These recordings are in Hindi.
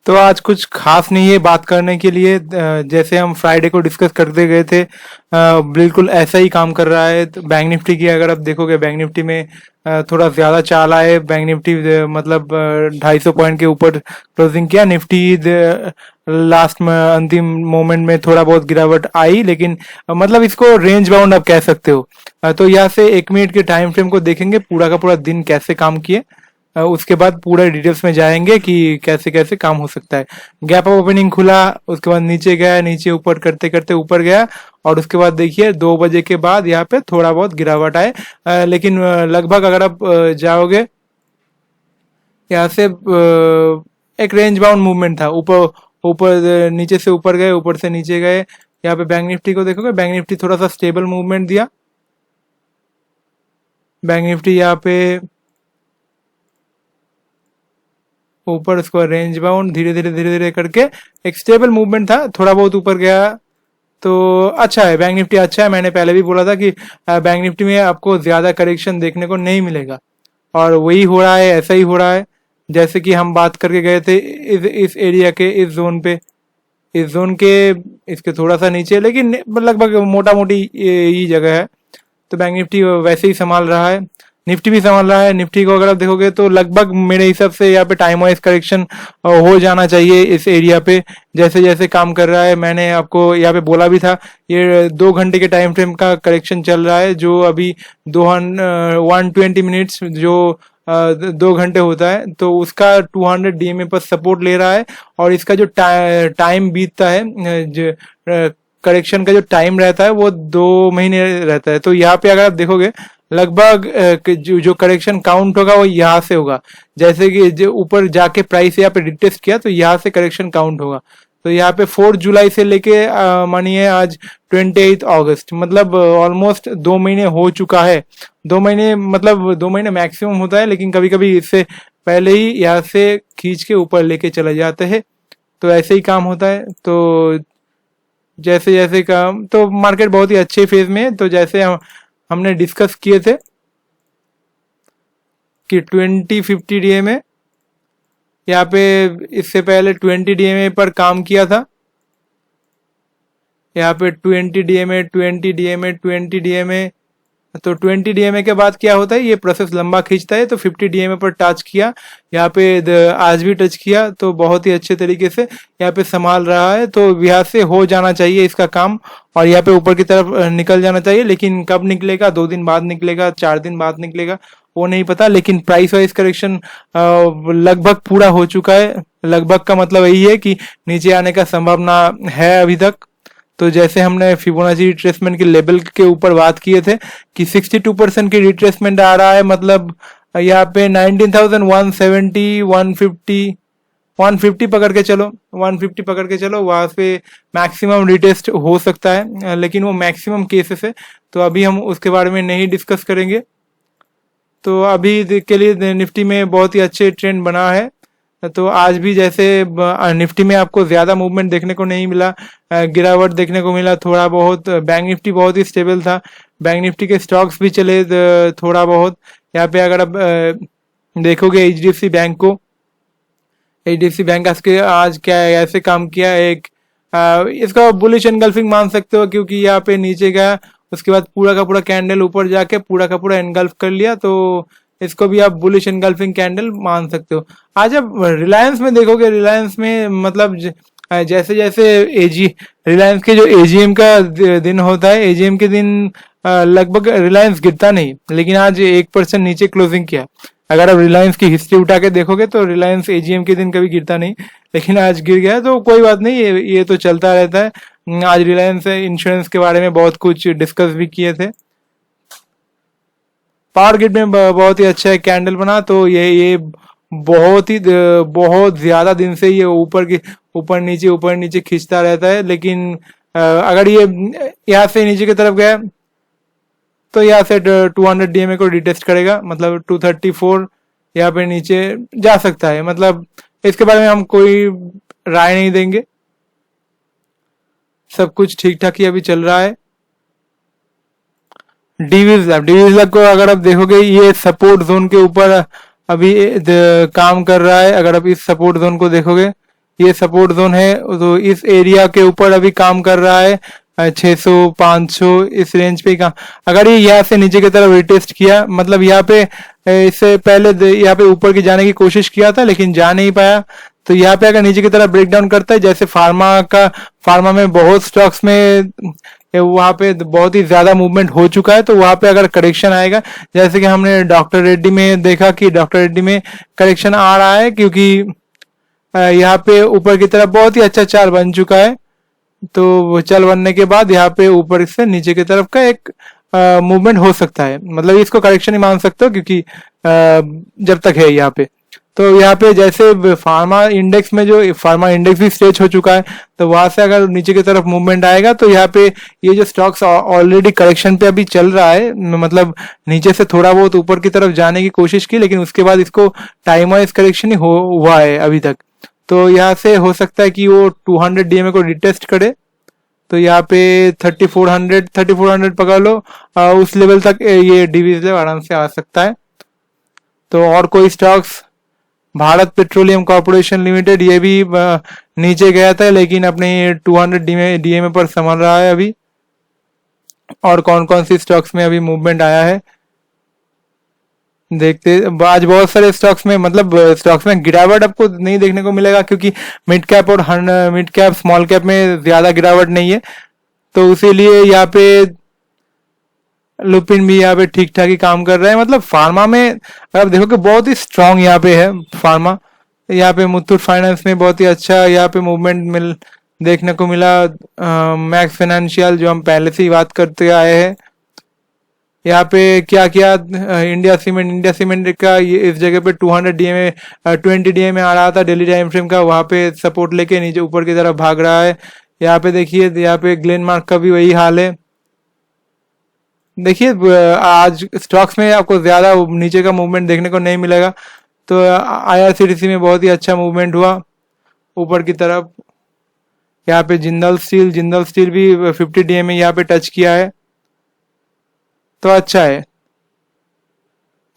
तो आज कुछ खास नहीं है बात करने के लिए। जैसे हम फ्राइडे को डिस्कस करते गए थे, बिल्कुल ऐसा ही काम कर रहा है। तो बैंक निफ्टी की अगर आप देखोगे, बैंक निफ्टी में थोड़ा ज्यादा चाल आए। बैंक निफ्टी मतलब 250 पॉइंट के ऊपर क्लोजिंग किया। निफ्टी लास्ट में अंतिम मोमेंट में थोड़ा बहुत गिरावट आई, लेकिन मतलब इसको रेंज बाउंड आप कह सकते हो। तो यहाँ से 1 मिनट के टाइम फ्रेम को देखेंगे, पूरा का पूरा दिन कैसे काम किए। उसके बाद पूरा डिटेल्स में जाएंगे कि कैसे कैसे काम हो सकता है। गैप अप ओपनिंग खुला, उसके बाद नीचे गया, नीचे ऊपर करते करते ऊपर गया, और उसके बाद देखिए 2 बजे के बाद यहाँ पे थोड़ा बहुत गिरावट आए। लेकिन लगभग अगर आप जाओगे यहाँ से, एक रेंज बाउंड मूवमेंट था। ऊपर ऊपर नीचे से ऊपर गए, ऊपर से नीचे गए। यहाँ पे बैंक निफ्टी को देखोगे, बैंक निफ्टी थोड़ा सा स्टेबल मूवमेंट दिया। बैंक निफ्टी यहाँ पे ऊपर, उसको रेंज बाउंड धीरे धीरे करके एक स्टेबल मूवमेंट था, थोड़ा बहुत ऊपर गया। तो अच्छा है, बैंक निफ्टी अच्छा है। मैंने पहले भी बोला था कि बैंक निफ्टी में आपको ज्यादा करेक्शन देखने को नहीं मिलेगा, और वही हो रहा है, ऐसा ही हो रहा है। जैसे कि हम बात करके गए थे इस एरिया के, इस जोन पे, इस जोन के इसके थोड़ा सा नीचे, लेकिन लगभग मोटा मोटी यही जगह है। तो बैंक निफ्टी वैसे ही संभाल रहा है, निफ्टी भी संभाल रहा है। निफ्टी को अगर आप देखोगे तो लगभग मेरे हिसाब से यहाँ पे टाइम वाइज करेक्शन हो जाना चाहिए इस एरिया पे। जैसे जैसे काम कर रहा है, मैंने आपको यहाँ पे बोला भी था, ये 2 घंटे के टाइम फ्रेम का करेक्शन चल रहा है, जो अभी 120 मिनट्स जो 2 घंटे होता है, तो उसका 200 DMA पर सपोर्ट ले रहा है। और इसका जो टाइम बीतता है, जो करेक्शन का जो टाइम रहता है, वो 2 महीने रहता है। तो यहाँ पे अगर आप देखोगे, लगभग जो करेक्शन काउंट होगा वो यहाँ से होगा। जैसे कि जो ऊपर जाके प्राइस यहाँ पे रिटेस्ट किया, तो यहाँ से करेक्शन काउंट होगा। तो यहाँ पे 4 जुलाई से लेके मानिए आज 28 अगस्त, मतलब ऑलमोस्ट 2 महीने हो चुका है। 2 महीने मतलब 2 महीने मैक्सिमम होता है, लेकिन कभी कभी इससे पहले ही यहाँ से खींच के ऊपर लेके चले जाते हैं। तो ऐसे ही काम होता है। तो जैसे जैसे काम, तो मार्केट बहुत ही अच्छे फेज में है। तो जैसे हमने डिस्कस किए थे कि 20-50 DMA, यहाँ पे इससे पहले 20 DMA पर काम किया था। यहाँ पे 20 DMA, 20 DMA, 20 DMA। तो 20 DMA के बाद क्या होता है, ये प्रोसेस लंबा खींचता है। तो 50 DMA पर टच किया, यहाँ पे आज भी टच किया, तो बहुत ही अच्छे तरीके से यहाँ पे संभाल रहा है। तो यहाँ से हो जाना चाहिए इसका काम, और यहाँ पे ऊपर की तरफ निकल जाना चाहिए। लेकिन कब निकलेगा, 2 दिन बाद निकलेगा, 4 दिन बाद निकलेगा, वो नहीं पता। लेकिन प्राइस वाइज करेक्शन लगभग पूरा हो चुका है। लगभग का मतलब यही है कि नीचे आने का संभावना है अभी तक। तो जैसे हमने फिबोनाची रिट्रेसमेंट के लेवल के ऊपर बात किए थे कि 62% की रिट्रेसमेंट आ रहा है, मतलब यहाँ पे 19,170, 150, 150 पकड़ के चलो, 150 पकड़ के चलो, वहां पे मैक्सिमम रिटेस्ट हो सकता है। लेकिन वो मैक्सिमम केसेस है, तो अभी हम उसके बारे में नहीं डिस्कस करेंगे। तो अभी के लिए निफ्टी में बहुत ही अच्छे ट्रेंड बना है। तो आज भी जैसे निफ्टी में आपको ज्यादा मूवमेंट देखने को नहीं मिला, गिरावट देखने को मिला थोड़ा बहुत। बैंक निफ्टी बहुत ही स्टेबल था, बैंक निफ्टी के स्टॉक्स भी चले थोड़ा बहुत। यहाँ पे अगर आप देखोगे HDFC बैंक को, HDFC बैंक आज क्या है, ऐसे काम किया। एक इसका बुलिश एनगल्फिंग मान सकते हो, क्योंकि यहाँ पे नीचे गया, उसके बाद पूरा का पूरा कैंडल ऊपर जाके पूरा का पूरा एनगल्फ कर लिया। तो इसको भी आप बुलिश एनगल्फिंग कैंडल मान सकते हो। आज आप रिलायंस में देखोगे, रिलायंस में मतलब जैसे जैसे रिलायंस के जो AGM का दिन होता है, AGM के दिन लगभग रिलायंस गिरता नहीं, लेकिन आज 1% नीचे क्लोजिंग किया। अगर आप रिलायंस की हिस्ट्री उठा के देखोगे तो रिलायंस AGM के दिन कभी गिरता नहीं, लेकिन आज गिर गया। तो कोई बात नहीं, ये तो चलता रहता है। आज रिलायंस इंश्योरेंस के बारे में बहुत कुछ डिस्कस भी किए थे। पावर ग्रिड में बहुत ही अच्छा कैंडल बना। तो ये बहुत ज्यादा दिन से ये ऊपर नीचे खींचता रहता है। लेकिन अगर ये यहाँ से नीचे की तरफ गया, तो यहाँ से 200 DMA को रिटेस्ट करेगा, मतलब 234 यहाँ पे नीचे जा सकता है। मतलब इसके बारे में हम कोई राय नहीं देंगे, सब कुछ ठीक ठाक ही अभी चल रहा है। डीवीज को अगर आप देखोगे, ये सपोर्ट जोन के ऊपर अभी काम कर रहा है। अगर आप इस सपोर्ट जोन को देखोगे, ये सपोर्ट जोन है, तो इस एरिया के ऊपर अभी काम कर रहा है 600 500 इस रेंज पे काम। अगर ये यहाँ से नीचे की तरफ रिटेस्ट किया, मतलब यहाँ पे इससे पहले यहाँ पे ऊपर की जाने की कोशिश किया था लेकिन जा नहीं पाया, तो यहाँ पे अगर नीचे की तरफ ब्रेक डाउन करता है, जैसे फार्मा में बहुत स्टॉक्स में वहां पे बहुत ही ज्यादा मूवमेंट हो चुका है, तो वहां पे अगर करेक्शन आएगा, जैसे कि हमने डॉक्टर रेड्डी में देखा कि डॉक्टर रेड्डी में करेक्शन आ रहा है, क्योंकि यहाँ पे ऊपर की तरफ बहुत ही अच्छा चाल बन चुका है। तो वो चाल बनने के बाद यहाँ पे ऊपर से नीचे की तरफ का एक मूवमेंट हो सकता है, मतलब इसको करेक्शन ही मान सकते हो, क्योंकि जब तक है यहाँ पे। तो यहाँ पे जैसे फार्मा इंडेक्स में, जो फार्मा इंडेक्स भी स्ट्रेच हो चुका है, तो वहां से अगर नीचे की तरफ मूवमेंट आएगा, तो यहाँ पे ये जो स्टॉक्स ऑलरेडी करेक्शन पे अभी चल रहा है, मतलब नीचे से थोड़ा बहुत ऊपर की तरफ जाने की कोशिश की, लेकिन उसके बाद इसको टाइम वाइज करेक्शन ही हुआ है अभी तक। तो यहाँ से हो सकता है कि वो 200 डीएमए को रिटेस्ट करे, तो यहाँ पे 3400 पकड़ लो, उस लेवल तक ये डिवीज आराम से आ सकता है। तो और कोई stocks, Bharat petroleum corporation limited, ये भी नीचे गया था लेकिन अपने 200 डीएमए पर संभल रहा है अभी। और कौन कौन सी स्टॉक्स में अभी मूवमेंट आया है देखते। आज बहुत सारे स्टॉक्स में, मतलब स्टॉक्स में गिरावट आपको नहीं देखने को मिलेगा, क्योंकि मिड कैप स्मॉल कैप में ज्यादा गिरावट नहीं है, तो इसीलिए यहाँ पे लुपिन भी यहाँ पे ठीक ठाक ही काम कर रहा है। मतलब फार्मा में अगर आप देखो कि बहुत ही स्ट्रांग यहाँ पे है फार्मा। यहाँ पे मुथूट फाइनेंस में बहुत ही अच्छा यहाँ पे मूवमेंट देखने को मिला। मैक्स फाइनेंशियल, जो हम पहले से ही बात करते आए हैं, यहाँ पे क्या किया, इंडिया सीमेंट का ये इस जगह पे 200 डीएमए 20 डीएमए आ रहा था डेली टाइम फ्रेम का, वहां पे सपोर्ट लेके नीचे ऊपर की तरफ भाग रहा है। यहाँ पे देखिए, यहाँ पे ग्लेनमार्क का भी वही हाल है। देखिए आज स्टॉक्स में आपको ज्यादा नीचे का मूवमेंट देखने को नहीं मिलेगा, तो आईआरसीटीसी में बहुत ही अच्छा मूवमेंट हुआ ऊपर की तरफ। यहाँ पे जिंदल स्टील भी 50 डीएमए यहाँ पे टच किया है, तो अच्छा है।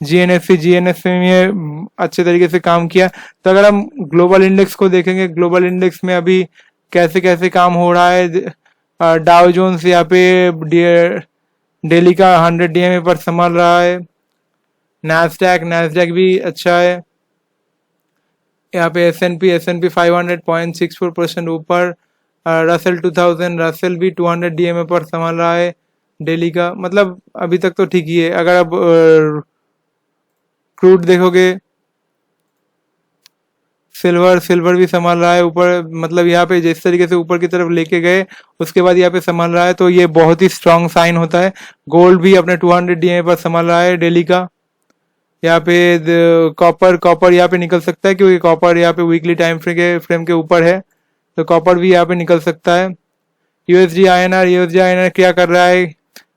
जीएनएससी में अच्छे तरीके से काम किया। तो अगर हम ग्लोबल इंडेक्स को देखेंगे, ग्लोबल इंडेक्स में अभी कैसे कैसे काम हो रहा है। डाउ जोन्स यहाँ पे डेली का 100 डीएमए पर संभाल रहा है। नैस्डैक भी अच्छा है। यहाँ पे एसएनपी 500 0.64% ऊपर। रसेल 2000 भी 200 डीएमए पर संभाल रहा है डेली का, मतलब अभी तक तो ठीक ही है। अगर आप क्रूड देखोगे, सिल्वर भी संभाल रहा है ऊपर, मतलब यहाँ पे जिस तरीके से ऊपर की तरफ लेके गए उसके बाद यहाँ पे संभाल रहा है, तो ये बहुत ही स्ट्रांग साइन होता है। गोल्ड भी अपने 200 डीएमए पर संभाल रहा है डेली का। यहाँ पे कॉपर यहाँ पे निकल सकता है, क्योंकि कॉपर यहाँ पे वीकली टाइम फ्रेम के ऊपर है, तो कॉपर भी यहाँ पे निकल सकता है। यूएसडी आईएनआर क्या कर रहा है,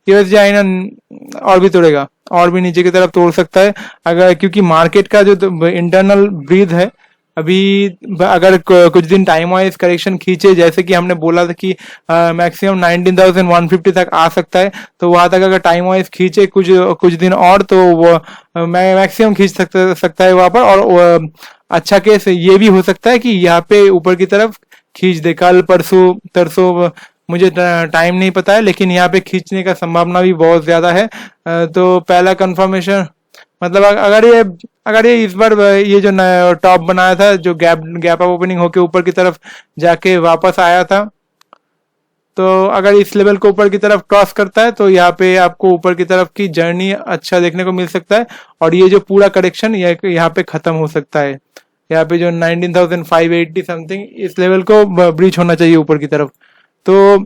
यूएसडी आईएनआर और भी तोड़ेगा, और भी नीचे की तरफ तोड़ सकता है, अगर क्योंकि मार्केट का जो इंटरनल ब्रीथ है अभी, अगर कुछ दिन टाइम वाइज करेक्शन खींचे, जैसे कि हमने बोला था कि मैक्सिमम 19,150 तक आ सकता है, तो वहां तक अगर टाइम वाइज खींचे कुछ दिन और, तो वो मैक्सिमम खींच सकता है वहां पर। और अच्छा केस ये भी हो सकता है कि यहाँ पे ऊपर की तरफ खींच दे, कल परसों तरसों, मुझे टाइम नहीं पता है, लेकिन यहाँ पे खींचने का संभावना भी बहुत ज्यादा है। तो पहला कंफर्मेशन, मतलब अगर ये इस बार ये जो टॉप बनाया था, जो गैप अप ओपनिंग होके ऊपर की तरफ जाके वापस आया था, तो अगर इस लेवल को ऊपर की तरफ क्रॉस करता है, तो यहाँ पे आपको ऊपर की तरफ की जर्नी अच्छा देखने को मिल सकता है, और ये जो पूरा करेक्शन यहाँ पे खत्म हो सकता है। यहाँ पे जो 19,580 समथिंग, इस लेवल को ब्रीच होना चाहिए ऊपर की तरफ। तो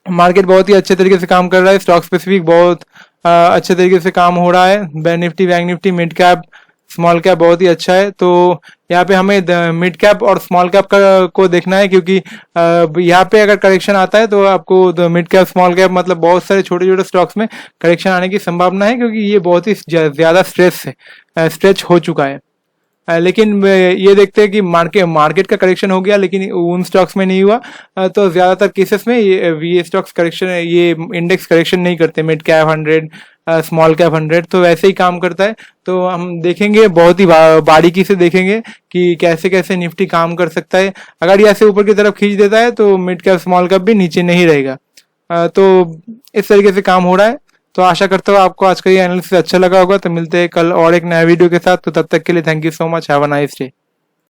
मार्केट बहुत ही अच्छे तरीके से काम कर रहा है, स्टॉक स्पेसिफिक बहुत अच्छे तरीके से काम हो रहा है। Nifty, bank Nifty, mid cap, small cap बहुत ही अच्छा है। तो यहाँ पे हमें मिड कैप और स्मॉल कैप को देखना है, क्योंकि यहाँ पे अगर करेक्शन आता है तो आपको मिड कैप स्मॉल कैप, मतलब बहुत सारे छोटे छोटे स्टॉक्स में करेक्शन आने की संभावना है, क्योंकि ये बहुत ही ज्यादा स्ट्रेच हो चुका है। लेकिन ये देखते हैं कि मार्केट का करेक्शन हो गया, लेकिन उन स्टॉक्स में नहीं हुआ। तो ज्यादातर केसेस में ये स्टॉक्स करेक्शन, ये इंडेक्स करेक्शन नहीं करते। मिड कैप 100, स्मॉल कैप 100, तो वैसे ही काम करता है। तो हम देखेंगे, बहुत ही बारीकी से देखेंगे कि कैसे कैसे निफ्टी काम कर सकता है। अगर ये ऐसे ऊपर की तरफ खींच देता है तो मिड कैप स्मॉल कैप भी नीचे नहीं रहेगा। तो इस तरीके से काम हो रहा है। तो आशा करता हूँ आपको आज का ये एनालिसिस अच्छा लगा होगा। तो मिलते हैं कल और एक नया वीडियो के साथ। तो तब तक के लिए thank you so much, have a nice day.